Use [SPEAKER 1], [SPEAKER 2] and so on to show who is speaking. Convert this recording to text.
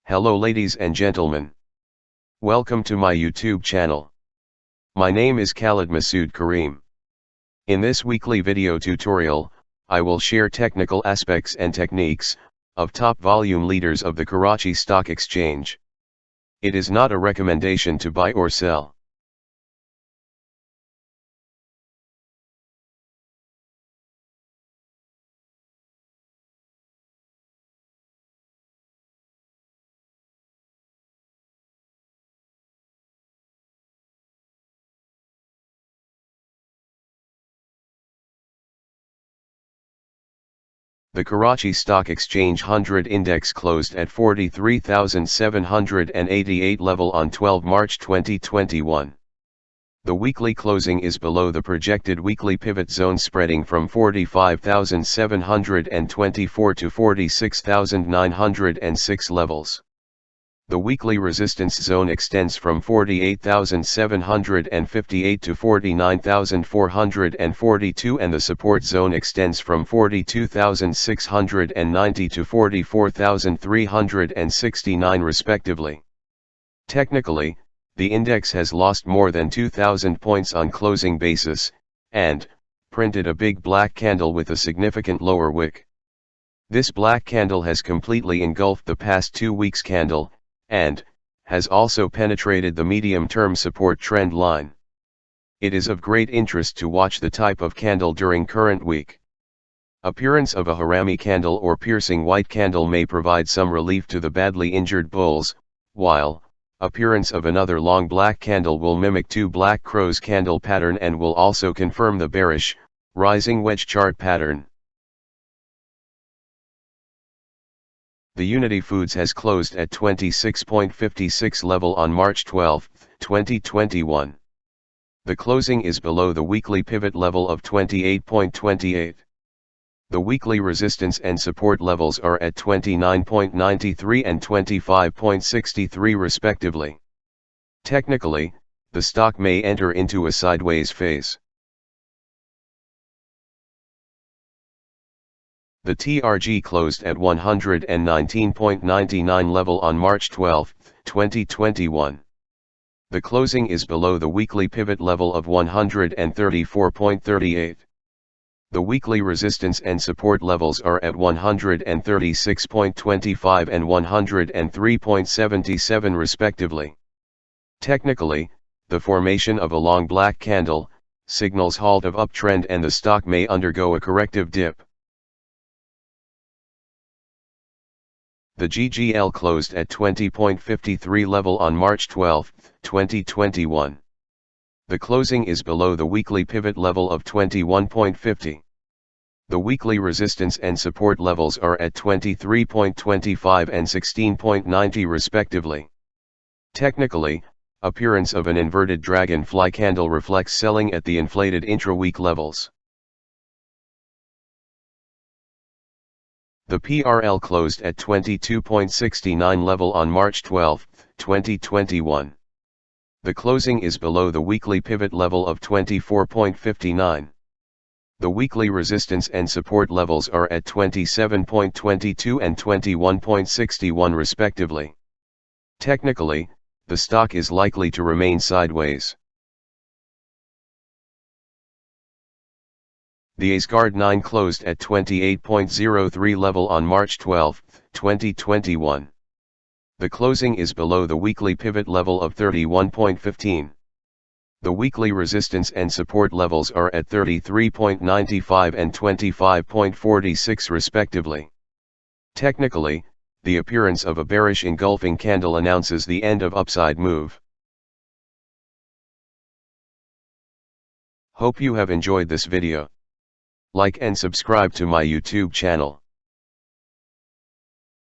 [SPEAKER 1] Hello ladies and gentlemen. Welcome to my YouTube channel. My name is Khalid Masood Kareem. In this weekly video tutorial, I will share technical aspects and techniques of top volume leaders of the Karachi Stock Exchange. It is not a recommendation to buy or sell. The Karachi Stock Exchange 100 Index closed at 43,788 level on 12 March 2021. The weekly closing is below the projected weekly pivot zone, spreading from 45,724 to 46,906 levels. The weekly resistance zone extends from 48,758 to 49,442 and the support zone extends from 42,690 to 44,369 respectively. Technically, the index has lost more than 2,000 points on closing basis, and printed a big black candle with a significant lower wick. This black candle has completely engulfed the past 2 weeks candle, and has also penetrated the medium-term support trend line. It is of great interest to watch the type of candle during current week. Appearance of a harami candle or piercing white candle may provide some relief to the badly injured bulls, while appearance of another long black candle will mimic two black crows candle pattern and will also confirm the bearish, rising wedge chart pattern. The Unity Foods has closed at 26.56 level on March 12, 2021. The closing is below the weekly pivot level of 28.28. The weekly resistance and support levels are at 29.93 and 25.63 respectively. Technically, the stock may enter into a sideways phase. The TRG closed at 119.99 level on March 12, 2021. The closing is below the weekly pivot level of 134.38. The weekly resistance and support levels are at 136.25 and 103.77 respectively. Technically, the formation of a long black candle signals halt of uptrend and the stock may undergo a corrective dip. The GGL closed at 20.53 level on March 12, 2021. The closing is below the weekly pivot level of 21.50. The weekly resistance and support levels are at 23.25 and 16.90 respectively. Technically, appearance of an inverted dragonfly candle reflects selling at the inflated intra-week levels. The PRL closed at 22.69 level on March 12, 2021. The closing is below the weekly pivot level of 24.59. The weekly resistance and support levels are at 27.22 and 21.61 respectively. Technically, the stock is likely to remain sideways. The Asgard 9 closed at 28.03 level on March 12, 2021. The closing is below the weekly pivot level of 31.15. The weekly resistance and support levels are at 33.95 and 25.46 respectively. Technically, the appearance of a bearish engulfing candle announces the end of upside move. Hope you have enjoyed this video. Like and subscribe to my YouTube channel.